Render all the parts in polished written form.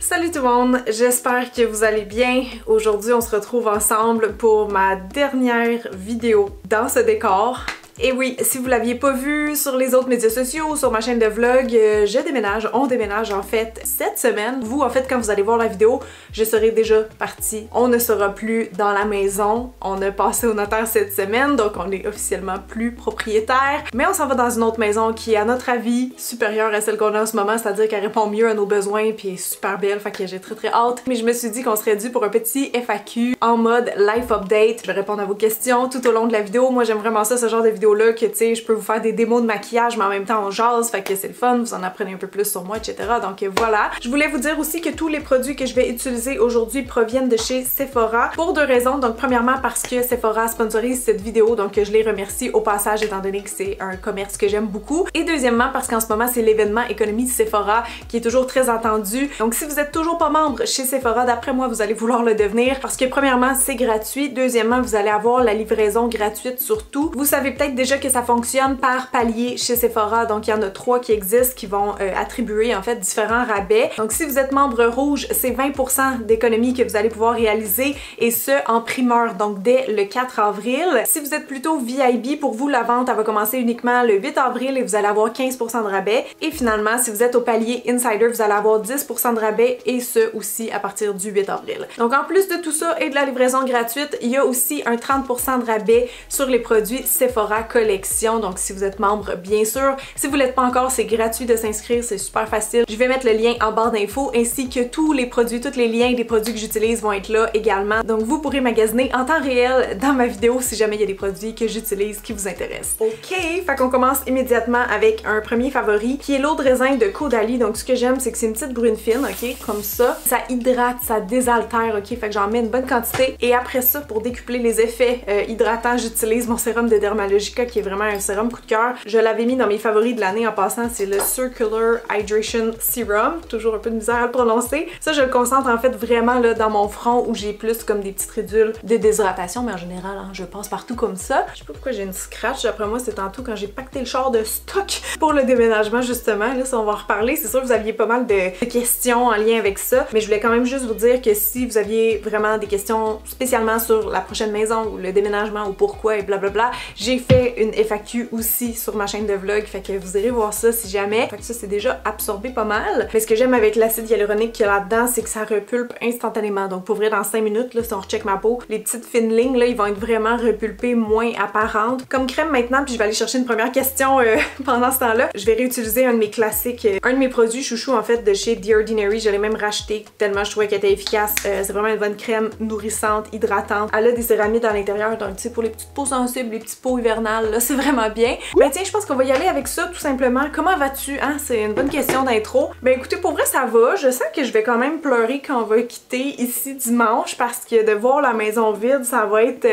Salut tout le monde, j'espère que vous allez bien. Aujourd'hui, on se retrouve ensemble pour ma dernière vidéo dans ce décor. Et oui, si vous l'aviez pas vu sur les autres médias sociaux, sur ma chaîne de vlog, je déménage, on déménage en fait cette semaine. Vous, en fait, quand vous allez voir la vidéo, je serai déjà partie. On ne sera plus dans la maison. On a passé au notaire cette semaine, donc on est officiellement plus propriétaire. Mais on s'en va dans une autre maison qui est, à notre avis, supérieure à celle qu'on a en ce moment, c'est-à-dire qu'elle répond mieux à nos besoins puis est super belle, fait que j'ai très hâte. Mais je me suis dit qu'on serait dû pour un petit FAQ en mode life update. Je vais répondre à vos questions tout au long de la vidéo. Moi, j'aime vraiment ça, ce genre de vidéo là, que tu sais, je peux vous faire des démos de maquillage mais en même temps on jase, fait que c'est le fun, vous en apprenez un peu plus sur moi, etc. Donc voilà. Je voulais vous dire aussi que tous les produits que je vais utiliser aujourd'hui proviennent de chez Sephora pour deux raisons. Donc premièrement parce que Sephora sponsorise cette vidéo, donc je les remercie au passage étant donné que c'est un commerce que j'aime beaucoup. Et deuxièmement parce qu'en ce moment c'est l'événement économie Sephora qui est toujours très attendu. Donc si vous êtes toujours pas membre chez Sephora, d'après moi vous allez vouloir le devenir parce que premièrement c'est gratuit, deuxièmement vous allez avoir la livraison gratuite sur tout. Vous savez peut-être déjà que ça fonctionne par palier chez Sephora, donc il y en a 3 qui existent qui vont attribuer en fait différents rabais. Donc si vous êtes membre rouge, c'est 20% d'économie que vous allez pouvoir réaliser et ce en primeur, donc dès le 4 avril. Si vous êtes plutôt VIB, pour vous la vente elle va commencer uniquement le 8 avril et vous allez avoir 15% de rabais. Et finalement si vous êtes au palier Insider, vous allez avoir 10% de rabais et ce aussi à partir du 8 avril. Donc en plus de tout ça et de la livraison gratuite, il y a aussi un 30% de rabais sur les produits Sephora Collection. Donc si vous êtes membre, bien sûr. Si vous l'êtes pas encore, c'est gratuit de s'inscrire, c'est super facile. Je vais mettre le lien en barre d'infos ainsi que tous les produits, tous les liens des produits que j'utilise vont être là également. Donc vous pourrez magasiner en temps réel dans ma vidéo si jamais il y a des produits que j'utilise qui vous intéressent. Ok, fait qu'on commence immédiatement avec un premier favori qui est l'eau de raisin de Caudalie. Donc ce que j'aime, c'est que c'est une petite brune fine, ok, comme ça. Ça hydrate, ça désaltère, ok, fait que j'en mets une bonne quantité. Et après ça, pour décupler les effets hydratants, j'utilise mon sérum de Dermalogica qui est vraiment un sérum coup de cœur. Je l'avais mis dans mes favoris de l'année en passant, c'est le Circular Hydration Serum. Toujours un peu de misère à le prononcer. Ça, je le concentre en fait vraiment là dans mon front où j'ai plus comme des petites ridules de déshydratation, mais en général, hein, je passe partout comme ça. Je sais pas pourquoi j'ai une scratch. Après moi, c'est tantôt quand j'ai pacté le char de stock pour le déménagement justement. Là, ça, on va en reparler. C'est sûr que vous aviez pas mal de questions en lien avec ça, mais je voulais quand même juste vous dire que si vous aviez vraiment des questions spécialement sur la prochaine maison ou le déménagement ou pourquoi et blablabla, j'ai fait une FAQ aussi sur ma chaîne de vlog, fait que vous irez voir ça si jamais. Fait que ça c'est déjà absorbé pas mal. Mais ce que j'aime avec l'acide hyaluronique qu'il y a là-dedans, c'est que ça repulpe instantanément. Donc pour vrai, dans 5 minutes, là, si on recheck ma peau, les petites fines lignes là, ils vont être vraiment repulpées, moins apparentes. Comme crème maintenant, puis je vais aller chercher une première question pendant ce temps-là. Je vais réutiliser un de mes classiques, un de mes produits chouchou en fait de chez The Ordinary. Je l'ai même racheté tellement je trouvais qu'elle était efficace. C'est vraiment une bonne crème nourrissante, hydratante. Elle a des céramides à l'intérieur, donc tu sais pour les petites peaux sensibles, les petites peaux hivernales, là c'est vraiment bien. Mais tiens, je pense qu'on va y aller avec ça tout simplement. Comment vas-tu? Hein? C'est une bonne question d'intro. Ben écoutez, pour vrai ça va. Je sens que je vais quand même pleurer quand on va quitter ici dimanche parce que de voir la maison vide, ça va être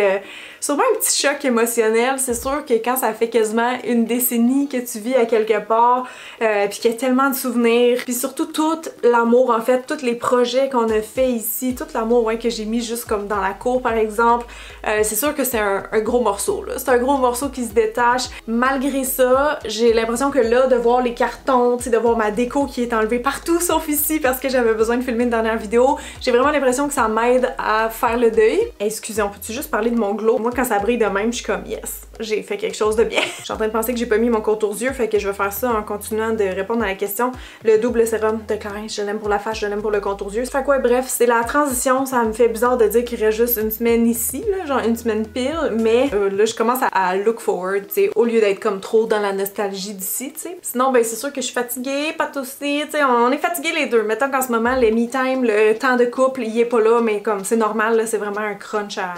sûrement un petit choc émotionnel. C'est sûr que quand ça fait quasiment une décennie que tu vis à quelque part, puis qu'il y a tellement de souvenirs, puis surtout tout l'amour en fait, tous les projets qu'on a fait ici, tout l'amour que j'ai mis juste comme dans la cour par exemple, c'est sûr que c'est un gros morceau là. C'est un gros morceau qui se détache. Malgré ça, j'ai l'impression que là, de voir les cartons, de voir ma déco qui est enlevée partout sauf ici parce que j'avais besoin de filmer une dernière vidéo, j'ai vraiment l'impression que ça m'aide à faire le deuil. Excusez, on peut-tu juste parler de mon glow? Moi, quand ça brille de même, je suis comme yes, j'ai fait quelque chose de bien. Je suis en train de penser que j'ai pas mis mon contour d'yeux, fait que je vais faire ça en continuant de répondre à la question. Le double sérum de Clarins, je l'aime pour la face, je l'aime pour le contour d'yeux. Fait quoi, bref, c'est la transition, ça me fait bizarre de dire qu'il reste juste une semaine ici, là, genre une semaine pile, mais là, je commence à look forward, tu sais, au lieu d'être comme trop dans la nostalgie d'ici, tu sais. Sinon, ben c'est sûr que je suis fatiguée, Pat aussi, tu sais, on est fatigués les deux. Mettons qu'en ce moment, le me time, le temps de couple, il est pas là, mais comme c'est normal, là, c'est vraiment un crunch à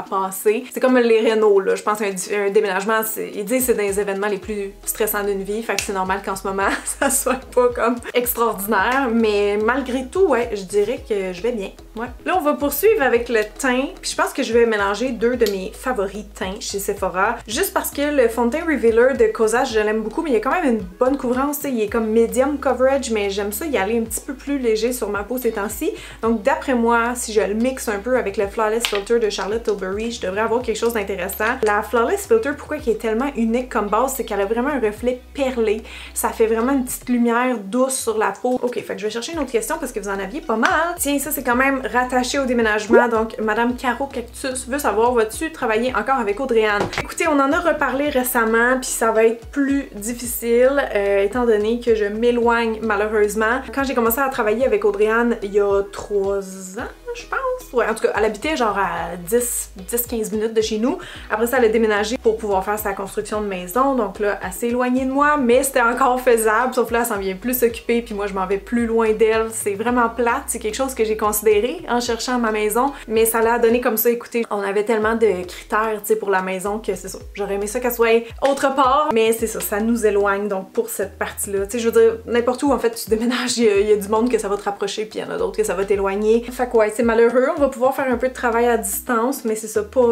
passer. C'est comme les rénaux, là, je pense un déménagement, ils disent que c'est dans les événements les plus stressants d'une vie, fait que c'est normal qu'en ce moment, ça soit pas comme extraordinaire, mais malgré tout, ouais, je dirais que je vais bien. Ouais. Là, on va poursuivre avec le teint, puis je pense que je vais mélanger deux de mes favoris teints chez Sephora. Juste juste parce que le fond de teint Revealer de Cosage, je l'aime beaucoup, mais il y a quand même une bonne couvrance, il est comme medium coverage, mais j'aime ça y aller un petit peu plus léger sur ma peau ces temps-ci. Donc d'après moi, si je le mixe un peu avec le Flawless Filter de Charlotte Tilbury, je devrais avoir quelque chose d'intéressant. La Flawless Filter, pourquoi elle est tellement unique comme base, c'est qu'elle a vraiment un reflet perlé. Ça fait vraiment une petite lumière douce sur la peau. Ok, fait que je vais chercher une autre question parce que vous en aviez pas mal. Tiens, ça c'est quand même rattaché au déménagement, donc Madame Caro Cactus veut savoir, vas-tu travailler encore avec Audrey-Anne? Écoutez, on en a reparlé récemment, puis ça va être plus difficile, étant donné que je m'éloigne malheureusement. Quand j'ai commencé à travailler avec Audrey-Anne il y a 3 ans, je pense. Ouais, en tout cas, elle habitait genre à 10-15 minutes de chez nous. Après ça, elle a déménagé pour pouvoir faire sa construction de maison. Donc là, elle s'est éloignée de moi, mais c'était encore faisable. Sauf là, elle s'en vient plus s'occuper, puis moi, je m'en vais plus loin d'elle. C'est vraiment plate. C'est quelque chose que j'ai considéré en cherchant ma maison. Mais ça l'a donné comme ça. Écoutez, on avait tellement de critères, tu sais, pour la maison que c'est ça. J'aurais aimé ça qu'elle soit autre part. Mais c'est ça, ça nous éloigne. Donc pour cette partie-là, tu sais, je veux dire, n'importe où, en fait, tu déménages, il y a du monde que ça va te rapprocher, puis il y en a d'autres que ça va t'éloigner. Fait que ouais, c'est malheureux, on va pouvoir faire un peu de travail à distance, mais c'est ça, pas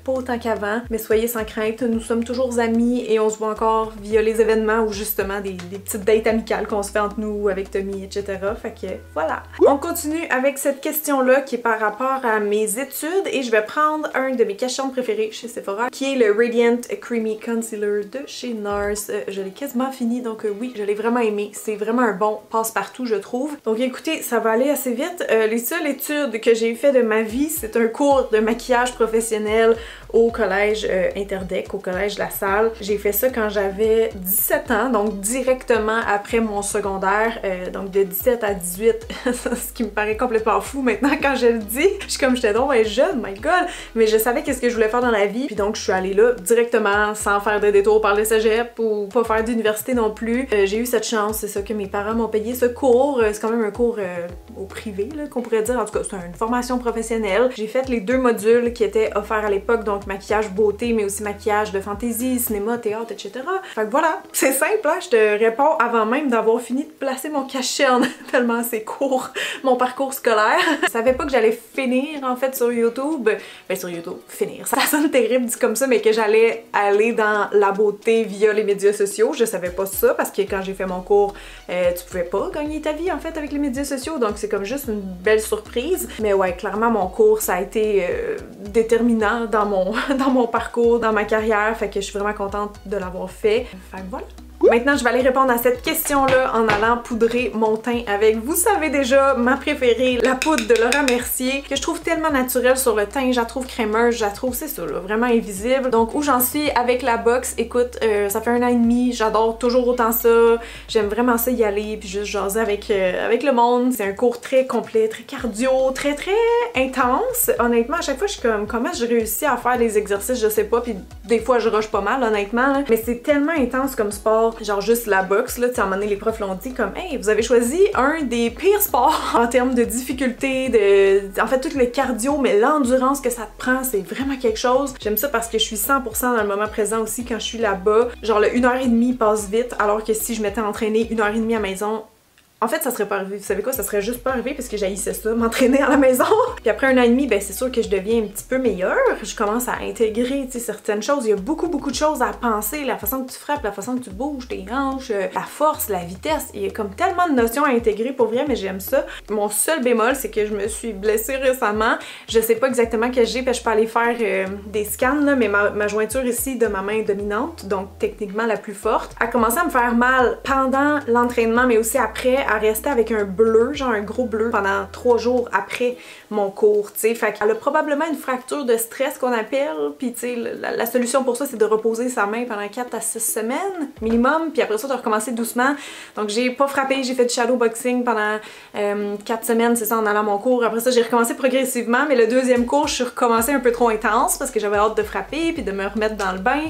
autant qu'avant. Mais soyez sans crainte, nous sommes toujours amis et on se voit encore via les événements ou justement des petites dates amicales qu'on se fait entre nous, avec Tommy, etc. Fait que voilà. On continue avec cette question-là qui est par rapport à mes études et je vais prendre un de mes cache-ongles préférés chez Sephora, qui est le Radiant Creamy Concealer de chez NARS. Je l'ai quasiment fini, donc oui, je l'ai vraiment aimé. C'est vraiment un bon passe-partout, je trouve. Donc écoutez, ça va aller assez vite. Les seules études que j'ai fait de ma vie, c'est un cours de maquillage professionnel au collège Interdec, au collège La Salle. J'ai fait ça quand j'avais 17 ans, donc directement après mon secondaire, donc de 17 à 18, ce qui me paraît complètement fou maintenant quand je le dis. Je suis comme, j'étais donc jeune, my god, mais je savais qu'est-ce que je voulais faire dans la vie, puis donc je suis allée là directement, sans faire de détour par le cégep ou pas faire d'université non plus. J'ai eu cette chance, c'est ça, que mes parents m'ont payé ce cours. C'est quand même un cours au privé, qu'on pourrait dire, en tout cas, c'est une formation professionnelle. J'ai fait les 2 modules qui étaient offerts à l'époque, donc maquillage beauté, mais aussi maquillage de fantaisie, cinéma, théâtre, etc. Fait que voilà, c'est simple, hein? Je te réponds avant même d'avoir fini de placer mon cachet en tellement c'est court, mon parcours scolaire. Je savais pas que j'allais finir en fait sur YouTube. Ben sur YouTube, finir. Ça sonne terrible dit comme ça, mais que j'allais aller dans la beauté via les médias sociaux. Je savais pas ça parce que quand j'ai fait mon cours, tu pouvais pas gagner ta vie en fait avec les médias sociaux, donc c'est comme juste une belle surprise. Mais ouais, clairement mon cours ça a été déterminant dans mon parcours, dans ma carrière, fait que je suis vraiment contente de l'avoir fait. Fait que voilà. Maintenant, je vais aller répondre à cette question-là en allant poudrer mon teint avec, vous savez déjà, ma préférée, la poudre de Laura Mercier, que je trouve tellement naturelle sur le teint, je la trouve crémeuse, je la trouve, c'est ça, là, vraiment invisible. Donc, où j'en suis avec la box, écoute, ça fait 1 an et demi, j'adore toujours autant ça, j'aime vraiment ça y aller, puis juste jaser avec le monde. C'est un cours très complet, très cardio, très intense. Honnêtement, à chaque fois, je suis comme, comment j'ai réussi à faire les exercices, je sais pas, puis des fois, je rush pas mal, honnêtement, là. Mais c'est tellement intense comme sport. Genre juste la boxe, là, tu sais, à un moment donné, les profs l'ont dit comme « Hey, vous avez choisi un des pires sports en termes de difficulté, en fait, tout le cardio, mais l'endurance que ça te prend, c'est vraiment quelque chose. » J'aime ça parce que je suis 100% dans le moment présent aussi quand je suis là-bas. Genre le 1h30 passe vite, alors que si je m'étais entraînée 1h30 à la maison, en fait, ça serait pas arrivé. Vous savez quoi? Ça serait juste pas arrivé parce que j'haïssais ça, m'entraîner à la maison. Puis après 1 an et demi, ben c'est sûr que je deviens un petit peu meilleure. Je commence à intégrer, tu sais, certaines choses. Il y a beaucoup de choses à penser. La façon que tu frappes, la façon que tu bouges, tes hanches, la force, la vitesse. Il y a comme tellement de notions à intégrer pour vrai, mais j'aime ça. Mon seul bémol, c'est que je me suis blessée récemment. Je sais pas exactement quel j'ai, je peux aller faire des scans, là, mais ma jointure ici de ma main dominante, donc techniquement la plus forte, a commencé à me faire mal pendant l'entraînement, mais aussi après, à rester avec un bleu, genre un gros bleu, pendant 3 jours après mon cours, tu sais. Fait qu'elle a probablement une fracture de stress qu'on appelle, puis tu sais, la solution pour ça, c'est de reposer sa main pendant 4 à 6 semaines minimum, puis après ça, de recommencer doucement. Donc j'ai pas frappé, j'ai fait du shadowboxing pendant 4 semaines, c'est ça, en allant à mon cours. Après ça, j'ai recommencé progressivement, mais le 2e cours, je suis recommencée un peu trop intense parce que j'avais hâte de frapper, puis de me remettre dans le bain.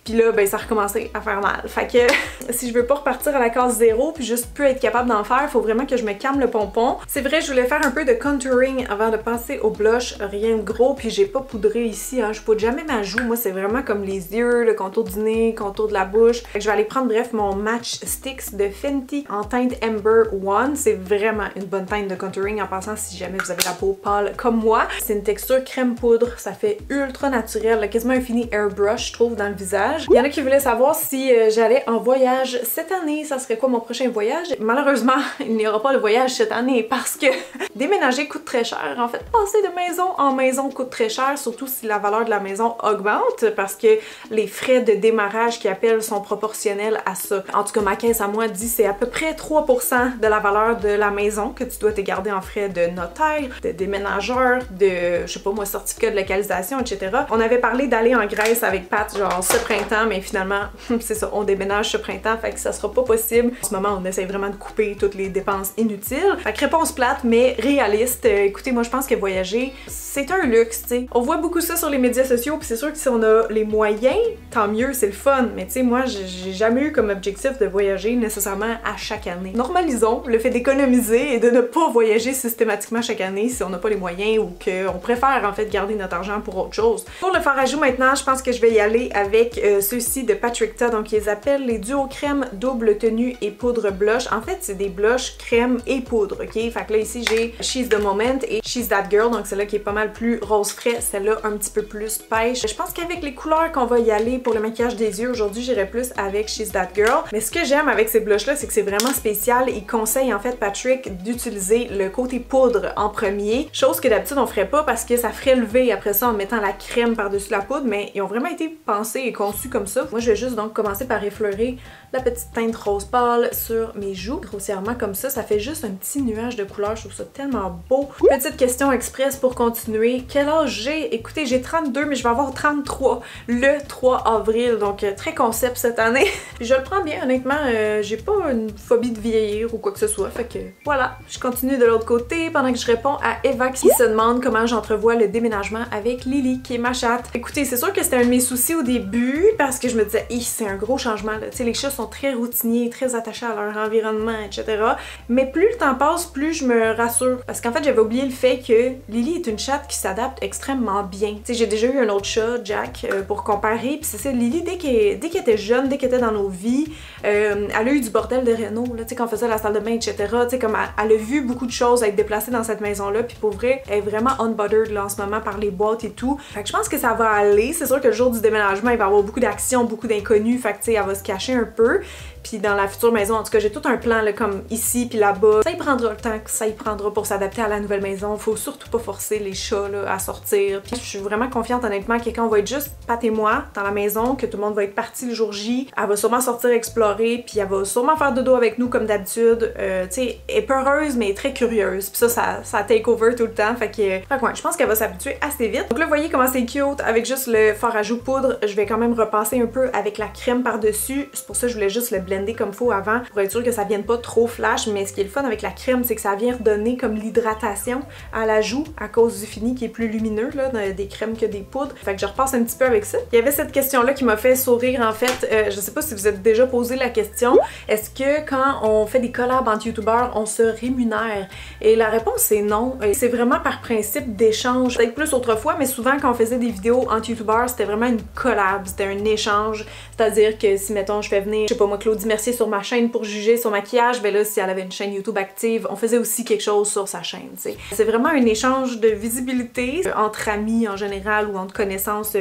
Puis là, ben ça a recommencé à faire mal. Fait que si je veux pas repartir à la case 0 puis juste plus être capable d'en faire, faut vraiment que je me calme le pompon. C'est vrai, je voulais faire un peu de contouring avant de passer au blush, rien de gros, puis j'ai pas poudré ici, hein. Je poudre jamais ma joue, moi c'est vraiment comme les yeux, le contour du nez, le contour de la bouche. Fait que je vais aller prendre bref mon Match Sticks de Fenty en teinte Amber One. C'est vraiment une bonne teinte de contouring en passant si jamais vous avez la peau pâle comme moi. C'est une texture crème poudre, ça fait ultra naturel, là, quasiment un fini airbrush je trouve dans le visage. Il y en a qui voulaient savoir si j'allais en voyage cette année, ça serait quoi mon prochain voyage? Malheureusement, il n'y aura pas de voyage cette année parce que déménager coûte très cher. En fait, passer de maison en maison coûte très cher, surtout si la valeur de la maison augmente parce que les frais de démarrage qui appellent sont proportionnels à ça. En tout cas, ma caisse à moi dit c'est à peu près 3% de la valeur de la maison que tu dois te garder en frais de notaire, de déménageur, de, je sais pas moi, certificat de localisation, etc. On avait parlé d'aller en Grèce avec Pat, genre ce printemps, mais finalement, c'est ça, on déménage ce printemps, fait que ça sera pas possible. En ce moment, on essaie vraiment de couper toutes les dépenses inutiles. Fait que réponse plate, mais réaliste. Écoutez, moi je pense que voyager, c'est un luxe, tu sais. On voit beaucoup ça sur les médias sociaux, puis c'est sûr que si on a les moyens, tant mieux, c'est le fun. Mais tu sais, moi, j'ai jamais eu comme objectif de voyager nécessairement à chaque année. Normalisons le fait d'économiser et de ne pas voyager systématiquement chaque année si on n'a pas les moyens ou qu'on préfère en fait garder notre argent pour autre chose. Pour le fard à joues maintenant, je pense que je vais y aller avec ceux-ci de Patrick Ta. Donc ils appellent les duos crème, double tenue et poudre blush. En fait, c'est des blushs crème et poudre, ok? Fait que là ici j'ai She's the Moment et She's That Girl, donc celle-là qui est pas mal plus rose frais, celle-là un petit peu plus pêche. Je pense qu'avec les couleurs qu'on va y aller pour le maquillage des yeux, aujourd'hui j'irai plus avec She's That Girl. Mais ce que j'aime avec ces blushs-là, c'est que c'est vraiment spécial. Il conseille en fait Patrick d'utiliser le côté poudre en premier, chose que d'habitude on ferait pas parce que ça ferait lever après ça en mettant la crème par-dessus la poudre, mais ils ont vraiment été pensés et conçus comme ça. Moi je vais juste donc commencer par effleurer la petite teinte rose pâle sur mes joues, grossièrement comme ça. Ça fait juste un petit nuage de couleur, je trouve ça tellement beau. Petite question express pour continuer. Quel âge j'ai? Écoutez, j'ai 32, mais je vais avoir 33 le 3 avril, donc très concept cette année. Je le prends bien, honnêtement, j'ai pas une phobie de vieillir ou quoi que ce soit, fait que voilà. Je continue de l'autre côté pendant que je réponds à Eva qui se demande comment j'entrevois le déménagement avec Lily, qui est ma chatte. Écoutez, c'est sûr que c'était un de mes soucis au début parce que je me disais, c'est un gros changement, tu sais, les chats sont très routiniers, très attachés à leur environnement, etc. Mais plus le temps passe, plus je me rassure. Parce qu'en fait, j'avais oublié le fait que Lily est une chatte qui s'adapte extrêmement bien. Tu sais, j'ai déjà eu un autre chat, Jack, pour comparer, puis c'est ça, Lily, dès qu'elle était jeune, dès qu'elle était dans nos vies, elle a eu du bordel de réno, là, tu sais, quand on faisait la salle de bain, etc. Tu sais, comme elle a vu beaucoup de choses être déplacées dans cette maison-là, puis pour vrai, elle est vraiment unbothered là en ce moment par les boîtes et tout. Fait que je pense que ça va aller. C'est sûr que le jour du déménagement, il va y avoir beaucoup d'actions, beaucoup d'inconnus, fait que tu sais, elle va se cacher un peu. Puis dans la future maison, en tout cas, j'ai tout un plan là, comme ici puis là-bas. Ça y prendra le temps que ça y prendra pour s'adapter à la nouvelle maison. Faut surtout pas forcer les chats là, à sortir. Puis je suis vraiment confiante honnêtement que quand on va être juste Pat et moi dans la maison, que tout le monde va être parti le jour J, elle va sûrement sortir explorer, puis elle va sûrement faire dodo avec nous comme d'habitude. Tu sais, elle est peureuse mais très curieuse. Puis ça take over tout le temps. Fait que ouais, je pense qu'elle va s'habituer assez vite. Donc là, vous voyez comment c'est cute avec juste le fard à joues poudre. Je vais quand même repasser un peu avec la crème par-dessus. C'est pour ça que je voulais juste le blender comme faut avant pour être sûr que ça vienne pas trop flash. Mais ce qui est le fun avec la crème, c'est que ça vient redonner comme l'hydratation à la joue à cause du fini qui est plus lumineux là, des crèmes que des poudres. Fait que je repasse un petit peu avec ça. Il y avait cette question-là qui m'a fait sourire en fait. Je sais pas si vous êtes déjà posé la question. Est-ce que quand on fait des collabs entre youtubeurs, on se rémunère? Et la réponse c'est non. C'est vraiment par principe d'échange. Peut-être plus autrefois, mais souvent quand on faisait des vidéos entre youtubeurs, c'était vraiment une collab, c'était un échange. C'est-à-dire que si mettons je fais venir, je sais pas moi, Claudie Mercier sur ma chaîne pour juger son maquillage, ben là si elle avait une chaîne YouTube active, on faisait aussi quelque chose sur sa chaîne, t'sais. C'est vraiment un échange de visibilité entre amis en général ou entre connaissances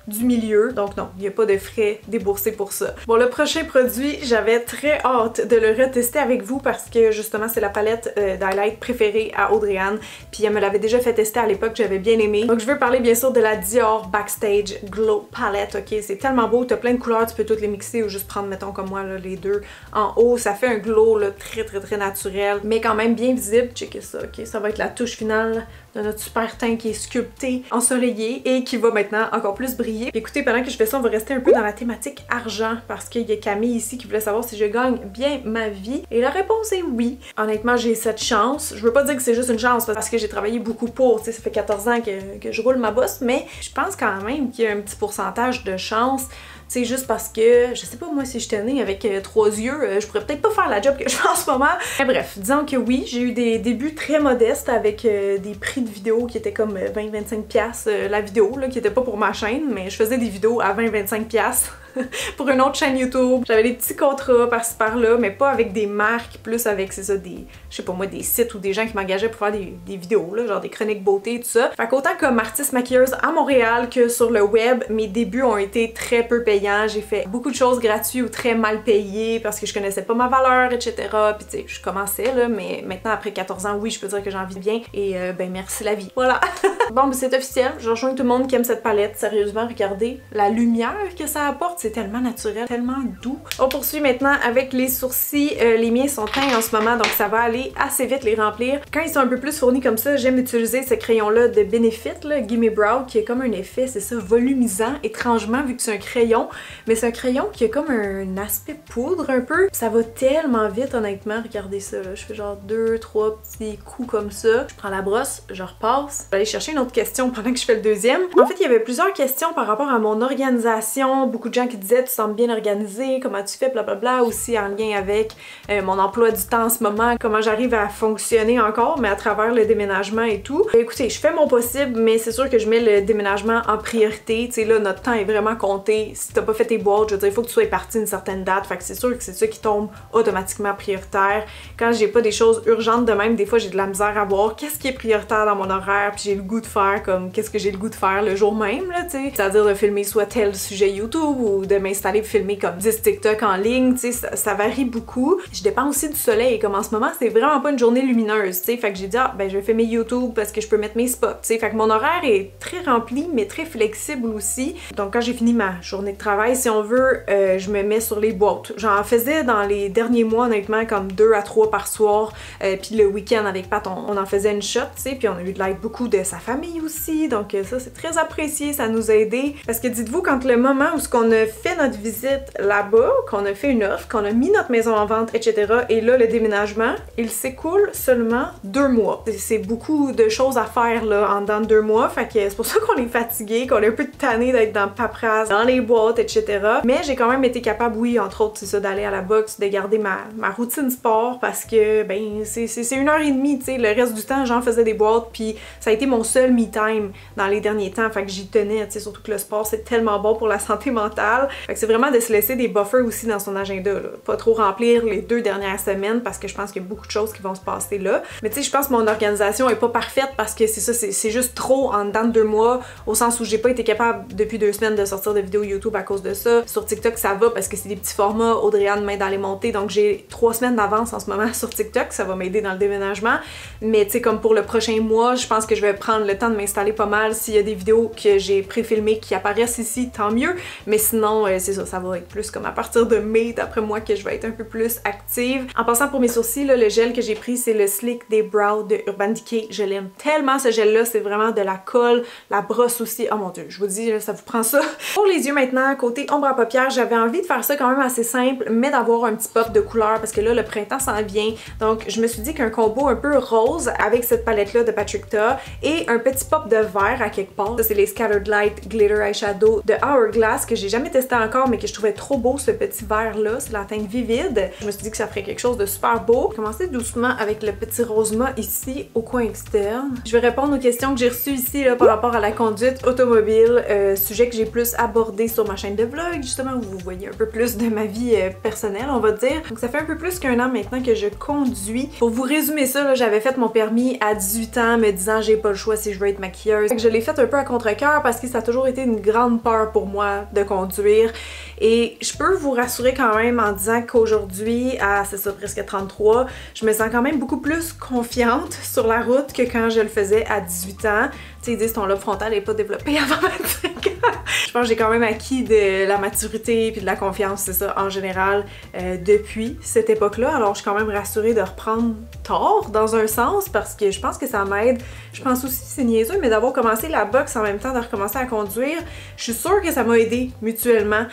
du milieu. Donc non, il n'y a pas de frais déboursés pour ça. Bon, le prochain produit, j'avais très hâte de le retester avec vous parce que justement c'est la palette d'highlight préférée à Audrey-Anne, puis elle me l'avait déjà fait tester à l'époque, j'avais bien aimé. Donc je veux parler bien sûr de la Dior Backstage Glow Palette, ok? C'est tellement beau, t'as plein de couleurs, tu peux toutes les mixer ou juste prendre, mettons comme moi, là, les deux en haut. Ça fait un glow là, très naturel, mais quand même bien visible. Checkez ça, ok? Ça va être la touche finale de notre super teint qui est sculpté, ensoleillé et qui va maintenant encore plus briller. Puis écoutez, pendant que je fais ça, on va rester un peu dans la thématique argent parce qu'il y a Camille ici qui voulait savoir si je gagne bien ma vie. Et la réponse est oui. Honnêtement, j'ai cette chance. Je veux pas dire que c'est juste une chance parce que j'ai travaillé beaucoup pour, tu sais, ça fait 14 ans que je roule ma bosse, mais je pense quand même qu'il y a un petit pourcentage de chance C'est juste parce que, je sais pas moi, si j'étais née avec 3 yeux, je pourrais peut-être pas faire la job que je fais en ce moment. Mais bref, disons que oui, j'ai eu des débuts très modestes avec des prix de vidéos qui étaient comme 20-25$ la vidéo, là, qui était pas pour ma chaîne, mais je faisais des vidéos à 20-25$ pour une autre chaîne YouTube. J'avais des petits contrats par-ci par-là, mais pas avec des marques, plus avec, c'est ça, des, je sais pas moi, des sites ou des gens qui m'engageaient pour faire des vidéos, là, genre des chroniques beauté, tout ça. Fait qu'autant comme artiste maquilleuse à Montréal que sur le web, mes débuts ont été très peu payants. J'ai fait beaucoup de choses gratuites ou très mal payées parce que je connaissais pas ma valeur, etc. Puis tu sais, je commençais là, mais maintenant après 14 ans, oui, je peux dire que j'en vis bien et ben merci la vie. Voilà. Bon, ben c'est officiel. Je rejoins tout le monde qui aime cette palette. Sérieusement, regardez la lumière que ça apporte. C'est tellement naturel, tellement doux. On poursuit maintenant avec les sourcils. Les miens sont teints en ce moment, donc ça va aller assez vite les remplir. Quand ils sont un peu plus fournis comme ça, j'aime utiliser ce crayon-là de Benefit, là, Gimme Brow, qui a comme un effet, c'est ça, volumisant, étrangement, vu que c'est un crayon. Mais c'est un crayon qui a comme un aspect poudre un peu. Ça va tellement vite, honnêtement. Regardez ça, là. Je fais genre 2-3 petits coups comme ça. Je prends la brosse, je repasse. Je vais aller chercher une autre question pendant que je fais le deuxième. En fait, il y avait plusieurs questions par rapport à mon organisation. Beaucoup de gens qui disaient, tu sembles bien organisé, comment tu fais, blablabla. Aussi en lien avec mon emploi du temps en ce moment, comment j'arrive à fonctionner encore, mais à travers le déménagement et tout. Écoutez, je fais mon possible, mais c'est sûr que je mets le déménagement en priorité. Tu sais, là, notre temps est vraiment compté. Si t'as pas fait tes boîtes, je veux dire, il faut que tu sois parti une certaine date. Fait que c'est sûr que c'est ça qui tombe automatiquement prioritaire. Quand j'ai pas des choses urgentes de même, des fois, j'ai de la misère à voir qu'est-ce qui est prioritaire dans mon horaire, puis j'ai le goût de faire comme qu'est-ce que j'ai le goût de faire le jour même, là, tu sais. C'est-à-dire de filmer soit tel sujet YouTube ou de m'installer pour filmer comme 10 TikTok en ligne, tu sais, ça varie beaucoup. Je dépends aussi du soleil, comme en ce moment, c'est vraiment pas une journée lumineuse, tu sais. Fait que j'ai dit, ah, ben, je vais filmer YouTube parce que je peux mettre mes spots, tu sais. Fait que mon horaire est très rempli, mais très flexible aussi. Donc, quand j'ai fini ma journée de travail, si on veut, je me mets sur les boîtes. J'en faisais dans les derniers mois, honnêtement, comme 2 à 3 par soir. Puis le week-end avec Pat, on en faisait une shot, tu sais. Puis on a eu de l'aide beaucoup de sa famille aussi. Donc, ça, c'est très apprécié, ça nous a aidé. Parce que dites-vous, quand le moment où on a fait notre visite là-bas, qu'on a fait une offre, qu'on a mis notre maison en vente, etc. Et là, le déménagement, il s'écoule seulement 2 mois. C'est beaucoup de choses à faire là en dedans de 2 mois. Fait que c'est pour ça qu'on est fatigué, qu'on est un peu tanné d'être dans le paperasse, dans les boîtes, etc. Mais j'ai quand même été capable, oui, entre autres, c'est ça, d'aller à la boxe, de garder ma routine sport parce que, ben, c'est 1h30, tu sais. Le reste du temps, j'en faisais des boîtes, puis ça a été mon seul me-time dans les derniers temps. Fait que j'y tenais, tu sais, surtout que le sport, c'est tellement bon pour la santé mentale. Fait que c'est vraiment de se laisser des buffers aussi dans son agenda, là. Pas trop remplir les 2 dernières semaines parce que je pense qu'il y a beaucoup de choses qui vont se passer là. Mais tu sais, je pense que mon organisation est pas parfaite parce que c'est ça, c'est juste trop en dedans de 2 mois, au sens où j'ai pas été capable depuis 2 semaines de sortir de vidéos YouTube à cause de ça. Sur TikTok, ça va parce que c'est des petits formats, Audrey-Anne main dans les montées, donc j'ai 3 semaines d'avance en ce moment sur TikTok, ça va m'aider dans le déménagement. Mais tu sais, comme pour le prochain mois, je pense que je vais prendre le temps de m'installer pas mal. S'il y a des vidéos que j'ai pré-filmées qui apparaissent ici, tant mieux. Mais sinon, c'est ça, ça va être plus comme à partir de mai, d'après moi, que je vais être un peu plus active. En passant pour mes sourcils, là, le gel que j'ai pris, c'est le Slick Day Brow de Urban Decay. Je l'aime tellement ce gel-là, c'est vraiment de la colle, la brosse aussi. Oh mon dieu, je vous dis, là, ça vous prend ça. Pour les yeux maintenant, côté ombre à paupières, j'avais envie de faire ça quand même assez simple, mais d'avoir un petit pop de couleur parce que là, le printemps s'en vient. Donc, je me suis dit qu'un combo un peu rose avec cette palette-là de Patrick Ta et un petit pop de vert à quelque part. Ça, c'est les Scattered Light Glitter Eyeshadow de Hourglass que j'ai jamais testé encore, mais que je trouvais trop beau, ce petit vert-là. C'est la teinte vivide. Je me suis dit que ça ferait quelque chose de super beau. Je vais commencer doucement avec le petit rosema ici, au coin externe. Je vais répondre aux questions que j'ai reçues ici là, par rapport à la conduite automobile, sujet que j'ai plus abordé sur ma chaîne de vlog, justement, où vous voyez un peu plus de ma vie personnelle, on va dire. Donc ça fait un peu plus qu'1 an maintenant que je conduis. Pour vous résumer ça, j'avais fait mon permis à 18 ans, me disant j'ai pas le choix si je veux être maquilleuse. Je l'ai fait un peu à contre-cœur parce que ça a toujours été une grande peur pour moi de conduire. Et je peux vous rassurer quand même en disant qu'aujourd'hui, à c'est ça, presque 33, je me sens quand même beaucoup plus confiante sur la route que quand je le faisais à 18 ans. Tu sais, ils disent ton lobe frontal n'est pas développé avant 25 ans. Je pense que j'ai quand même acquis de la maturité puis de la confiance, c'est ça, en général, depuis cette époque-là. Alors, je suis quand même rassurée de reprendre tort dans un sens parce que je pense que ça m'aide. Je pense aussi, c'est niaiseux, mais d'avoir commencé la boxe en même temps de recommencer à conduire, je suis sûre que ça m'a aidé mutuellement.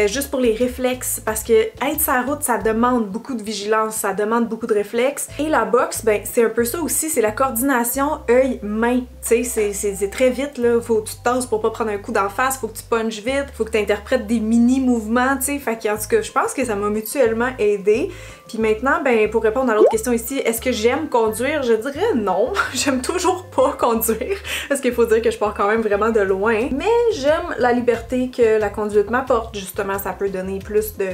Juste pour les réflexes, parce que être sur la route, ça demande beaucoup de vigilance, ça demande beaucoup de réflexes. Et la boxe, ben, c'est un peu ça aussi, c'est la coordination œil-main. Tu sais, c'est très vite, là. Faut que tu te tasses pour pas prendre un coup d'en face, faut que tu punches vite, faut que tu interprètes des mini-mouvements, tu sais. Fait qu'en tout cas, je pense que ça m'a mutuellement aidé. Puis maintenant, ben, pour répondre à l'autre question ici, est-ce que j'aime conduire? Je dirais non. J'aime toujours pas conduire. Parce qu'il faut dire que je pars quand même vraiment de loin. Mais j'aime la liberté que la conduite m'apporte. Justement, ça peut donner plus de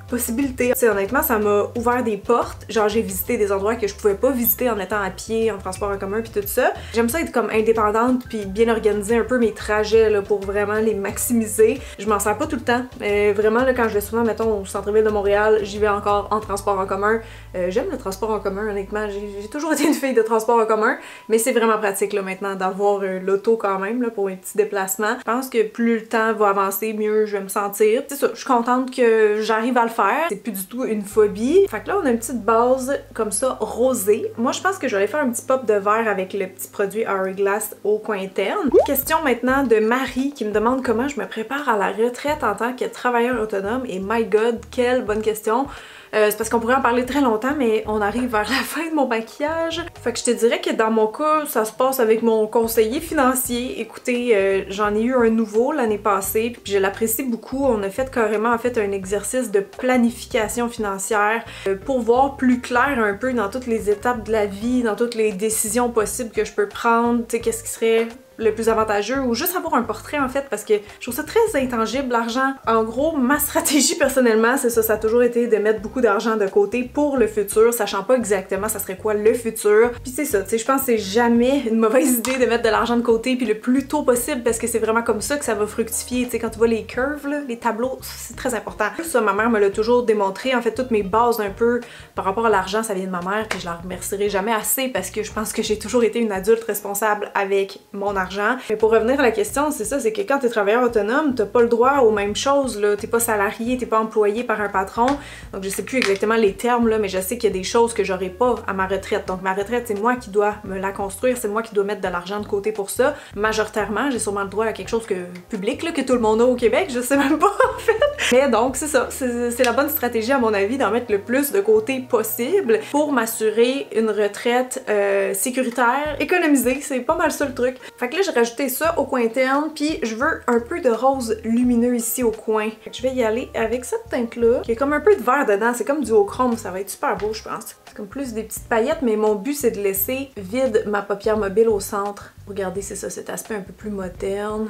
possibilités. T'sais, honnêtement, ça m'a ouvert des portes. Genre, j'ai visité des endroits que je pouvais pas visiter en étant à pied, en transport en commun, puis tout ça. J'aime ça être comme indépendante, puis bien organiser un peu mes trajets là, pour vraiment les maximiser. Je m'en sers pas tout le temps. Vraiment, là, quand je vais souvent, mettons, au centre-ville de Montréal, j'y vais encore en transport en commun. J'aime le transport en commun, honnêtement. J'ai toujours été une fille de transport en commun, mais c'est vraiment pratique là, maintenant d'avoir l'auto quand même là, pour mes petits déplacements. Je pense que plus le temps va avancer, mieux je vais me sentir. C'est ça, je suis contente que j'arrive à le faire. C'est plus du tout une phobie. Fait que là, on a une petite base comme ça, rosée. Moi, je pense que je vais aller faire un petit pop de verre avec le petit produit Hourglass au coin interne. Question maintenant de Marie qui me demande comment je me prépare à la retraite en tant que travailleur autonome. Et my God, quelle bonne question! C'est parce qu'on pourrait en parler très longtemps, mais on arrive vers la fin de mon maquillage. Fait que je te dirais que dans mon cas, ça se passe avec mon conseiller financier. Écoutez, j'en ai eu un nouveau l'année passée, puis je l'apprécie beaucoup. On a fait carrément en fait un exercice de planification financière pour voir plus clair un peu dans toutes les étapes de la vie, dans toutes les décisions possibles que je peux prendre, tu sais, qu'est-ce qui serait le plus avantageux, ou juste avoir un portrait en fait, parce que je trouve ça très intangible l'argent. En gros, ma stratégie personnellement, c'est ça, ça a toujours été de mettre beaucoup d'argent de côté pour le futur, sachant pas exactement ça serait quoi le futur. Puis c'est ça, tu sais, je pense que c'est jamais une mauvaise idée de mettre de l'argent de côté puis le plus tôt possible, parce que c'est vraiment comme ça que ça va fructifier. Tu sais, quand tu vois les curves, là, les tableaux, c'est très important. Ça, ma mère me l'a toujours démontré. En fait, toutes mes bases un peu par rapport à l'argent, ça vient de ma mère, puis je la remercierai jamais assez parce que je pense que j'ai toujours été une adulte responsable avec mon argent. Mais pour revenir à la question, c'est ça, c'est que quand t'es travailleur autonome, t'as pas le droit aux mêmes choses, là. T'es pas salarié, t'es pas employé par un patron. Donc je sais plus exactement les termes, là, mais je sais qu'il y a des choses que j'aurai pas à ma retraite. Donc ma retraite, c'est moi qui dois me la construire, c'est moi qui dois mettre de l'argent de côté pour ça. Majoritairement, j'ai sûrement le droit à quelque chose que public, là, que tout le monde a au Québec, je sais même pas en fait. Mais donc c'est ça, c'est la bonne stratégie à mon avis d'en mettre le plus de côté possible pour m'assurer une retraite sécuritaire, économisée, c'est pas mal ça le truc. Fait que là, j'ai rajouté ça au coin interne, puis je veux un peu de rose lumineux ici au coin. Fait que je vais y aller avec cette teinte-là, qui est comme un peu de vert dedans, c'est comme du ochrome, ça va être super beau, je pense. C'est comme plus des petites paillettes, mais mon but, c'est de laisser vide ma paupière mobile au centre. Regardez, c'est ça, cet aspect un peu plus moderne.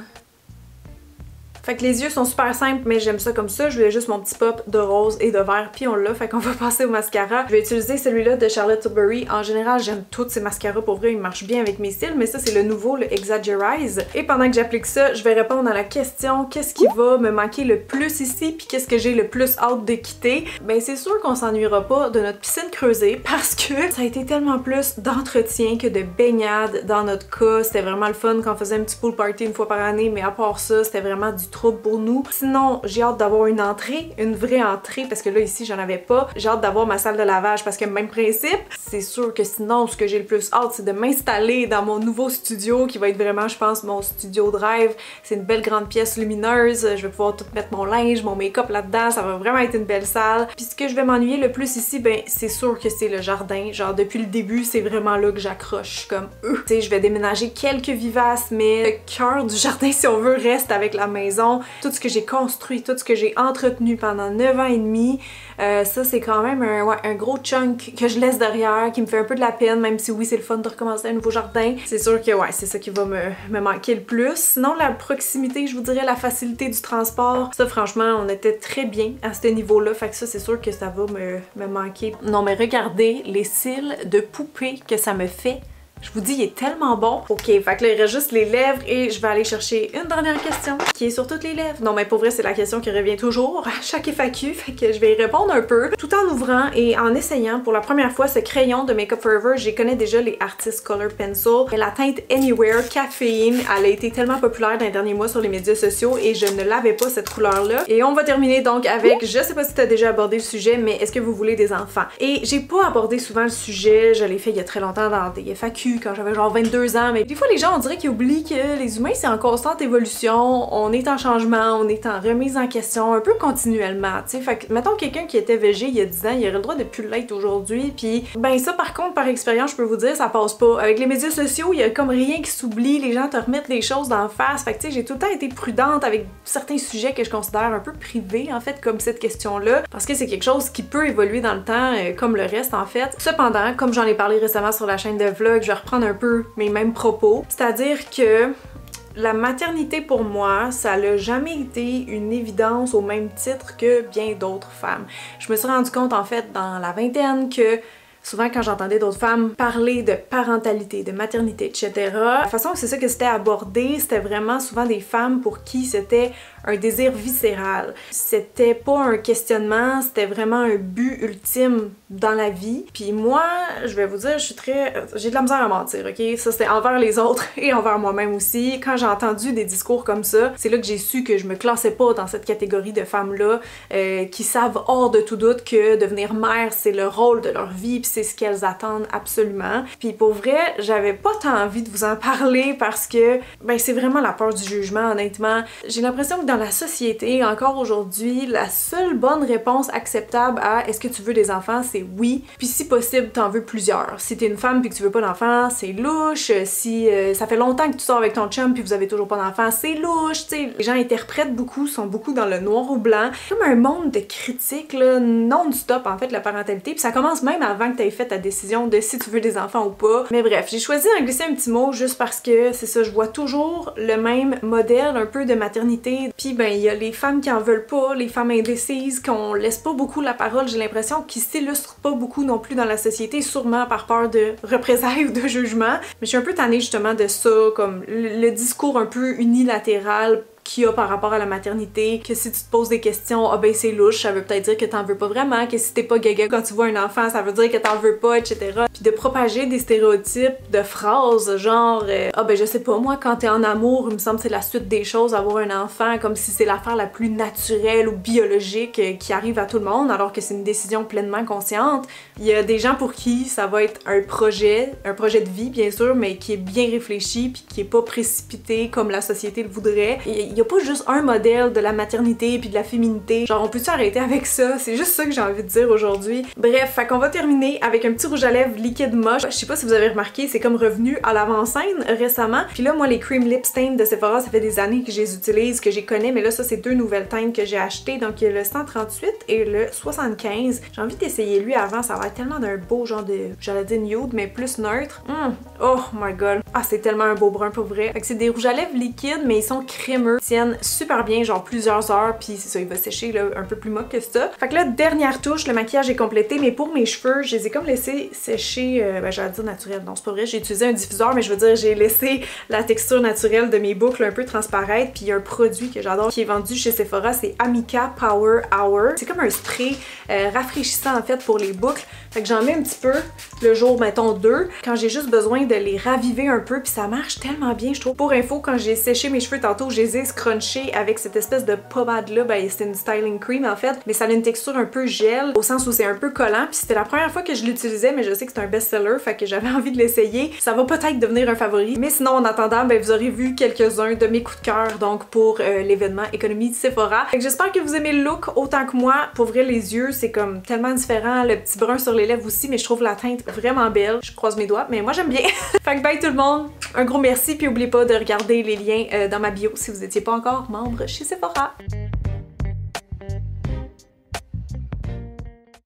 Fait que les yeux sont super simples, mais j'aime ça comme ça. Je voulais juste mon petit pop de rose et de vert, puis on l'a. Fait qu'on va passer au mascara. Je vais utiliser celui-là de Charlotte Tilbury. En général, j'aime tous ces mascaras. Pour vrai, ils marchent bien avec mes cils, mais ça, c'est le nouveau, le Exaggerize. Et pendant que j'applique ça, je vais répondre à la question qu'est-ce qui va me manquer le plus ici, puis qu'est-ce que j'ai le plus hâte de quitter. Ben, c'est sûr qu'on s'ennuiera pas de notre piscine creusée parce que ça a été tellement plus d'entretien que de baignade dans notre cas. C'était vraiment le fun quand on faisait un petit pool party une fois par année, mais à part ça, c'était vraiment du trouble pour nous. Sinon, j'ai hâte d'avoir une entrée, une vraie entrée, parce que là, ici, j'en avais pas. J'ai hâte d'avoir ma salle de lavage parce que même principe. C'est sûr que sinon, ce que j'ai le plus hâte, c'est de m'installer dans mon nouveau studio qui va être vraiment, je pense, mon studio de rêve. C'est une belle grande pièce lumineuse. Je vais pouvoir tout mettre mon linge, mon make-up là-dedans. Ça va vraiment être une belle salle. Puis ce que je vais m'ennuyer le plus ici, ben, c'est sûr que c'est le jardin. Genre, depuis le début, c'est vraiment là que j'accroche. Comme, tu sais, je vais déménager quelques vivaces, mais le cœur du jardin, si on veut, reste avec la maison. Tout ce que j'ai construit, tout ce que j'ai entretenu pendant 9 ans et demi, ça c'est quand même un gros chunk que je laisse derrière, qui me fait un peu de la peine, même si oui c'est le fun de recommencer un nouveau jardin. C'est sûr que ouais, c'est ça qui va me manquer le plus. Sinon la proximité, je vous dirais la facilité du transport, ça franchement on était très bien à ce niveau-là, fait que ça c'est sûr que ça va me manquer. Non mais regardez les cils de poupée que ça me fait. Je vous dis, il est tellement bon. Ok, fait que là, il reste juste les lèvres et je vais aller chercher une dernière question qui est sur toutes les lèvres. Non, mais pour vrai, c'est la question qui revient toujours à chaque FAQ, fait que je vais y répondre un peu. Tout en ouvrant et en essayant pour la première fois ce crayon de Makeup Forever, j'y connais déjà les Artist Color Pencil. Mais la teinte Anywhere Caféine, elle a été tellement populaire dans les derniers mois sur les médias sociaux et je ne l'avais pas cette couleur-là. Et on va terminer donc avec, je sais pas si tu as déjà abordé le sujet, mais est-ce que vous voulez des enfants? Et j'ai pas abordé souvent le sujet, je l'ai fait il y a très longtemps dans des FAQ, début, quand j'avais genre 22 ans, mais des fois les gens on dirait qu'ils oublient que les humains c'est en constante évolution, on est en changement, on est en remise en question, un peu continuellement, tu sais. Fait que, mettons quelqu'un qui était végé il y a 10 ans, il aurait le droit de plus l'être aujourd'hui, puis ben ça par contre, par expérience, je peux vous dire, ça passe pas. Avec les médias sociaux, il y a comme rien qui s'oublie, les gens te remettent les choses d'en face, fait que tu sais, j'ai tout le temps été prudente avec certains sujets que je considère un peu privés, en fait, comme cette question-là, parce que c'est quelque chose qui peut évoluer dans le temps, comme le reste, en fait. Cependant, comme j'en ai parlé récemment sur la chaîne de vlog, je vais reprendre un peu mes mêmes propos, c'est-à-dire que la maternité pour moi, ça n'a jamais été une évidence au même titre que bien d'autres femmes. Je me suis rendu compte en fait dans la vingtaine que souvent quand j'entendais d'autres femmes parler de parentalité, de maternité, etc., la façon que c'est ça que c'était abordé, c'était vraiment souvent des femmes pour qui c'était un désir viscéral. C'était pas un questionnement, c'était vraiment un but ultime dans la vie. Puis moi, je vais vous dire, j'ai de la misère à mentir, ok? Ça c'est envers les autres et envers moi-même aussi. Quand j'ai entendu des discours comme ça, c'est là que j'ai su que je me classais pas dans cette catégorie de femmes-là qui savent hors de tout doute que devenir mère, c'est le rôle de leur vie, puis c'est ce qu'elles attendent absolument. Puis pour vrai, j'avais pas tant envie de vous en parler parce que, ben c'est vraiment la peur du jugement, honnêtement. J'ai l'impression que dans la société, encore aujourd'hui, la seule bonne réponse acceptable à est-ce que tu veux des enfants, c'est oui. Puis si possible, t'en veux plusieurs. Si t'es une femme puis que tu veux pas d'enfants, c'est louche. Si ça fait longtemps que tu sors avec ton chum puis vous avez toujours pas d'enfants, c'est louche, tu sais. Les gens interprètent beaucoup, sont beaucoup dans le noir ou blanc. Comme un monde de critiques, là, non-stop, en fait, la parentalité. Puis ça commence même avant que t'aies fait ta décision de si tu veux des enfants ou pas. Mais bref, j'ai choisi d'en glisser un petit mot juste parce que, c'est ça, je vois toujours le même modèle un peu de maternité. Puis ben, il y a les femmes qui en veulent pas, les femmes indécises, qu'on laisse pas beaucoup la parole, j'ai l'impression, qui s'illustrent pas beaucoup non plus dans la société, sûrement par peur de représailles ou de jugement. Mais je suis un peu tannée justement de ça, comme le discours un peu unilatéral qu'il y a par rapport à la maternité, que si tu te poses des questions, ah ben c'est louche, ça veut peut-être dire que t'en veux pas vraiment, que si t'es pas gaga quand tu vois un enfant, ça veut dire que t'en veux pas, etc. Puis de propager des stéréotypes de phrases, genre ah ben je sais pas, moi quand t'es en amour, il me semble que c'est la suite des choses avoir un enfant, comme si c'est l'affaire la plus naturelle ou biologique qui arrive à tout le monde, alors que c'est une décision pleinement consciente. Il y a des gens pour qui ça va être un projet de vie bien sûr, mais qui est bien réfléchi puis qui est pas précipité comme la société le voudrait. Il y a pas juste un modèle de la maternité puis de la féminité. Genre, on peut-tu arrêter avec ça? C'est juste ça que j'ai envie de dire aujourd'hui. Bref, fait qu'on va terminer avec un petit rouge à lèvres liquide moche. Je sais pas si vous avez remarqué, c'est comme revenu à l'avant-scène récemment. Puis là, moi, les Cream Lip Stain de Sephora, ça fait des années que je les utilise, que je les connais, mais là, ça, c'est deux nouvelles teintes que j'ai achetées. Donc, il y a le 138 et le 75. J'ai envie d'essayer lui avant, ça va être tellement d'un beau genre de, j'allais dire nude, mais plus neutre. Oh my god. Ah, c'est tellement un beau brun pour vrai. Fait que c'est des rouges à lèvres liquides, mais ils sont crémeux. Tiennent super bien, genre plusieurs heures, puis c'est ça, il va sécher là, un peu plus moque que ça. Fait que là, dernière touche, le maquillage est complété, mais pour mes cheveux, je les ai comme laissés sécher, ben j'allais dire naturel, non c'est pas vrai, j'ai utilisé un diffuseur, mais je veux dire, j'ai laissé la texture naturelle de mes boucles un peu transparaître, puis il y a un produit que j'adore qui est vendu chez Sephora, c'est Amika Power Hour. C'est comme un spray rafraîchissant en fait pour les boucles, fait que j'en mets un petit peu le jour, mettons 2, quand j'ai juste besoin de les raviver un peu, puis ça marche tellement bien, je trouve. Pour info, quand j'ai séché mes cheveux tantôt, je les ai scrunchés avec cette espèce de pommade là, ben c'est une styling cream en fait, mais ça a une texture un peu gel, au sens où c'est un peu collant, puis c'était la première fois que je l'utilisais, mais je sais que c'est un best-seller, fait que j'avais envie de l'essayer. Ça va peut-être devenir un favori, mais sinon en attendant, ben vous aurez vu quelques-uns de mes coups de cœur, donc pour l'événement Économie de Sephora. Fait que j'espère que vous aimez le look autant que moi. Pour vrai, les yeux, c'est comme tellement différent, le petit brun sur les lèvres aussi, mais je trouve la teinte vraiment belle. Je croise mes doigts, mais moi j'aime bien. Fait que bye tout le monde, un gros merci, puis n'oubliez pas de regarder les liens dans ma bio si vous n'étiez pas encore membre chez Sephora.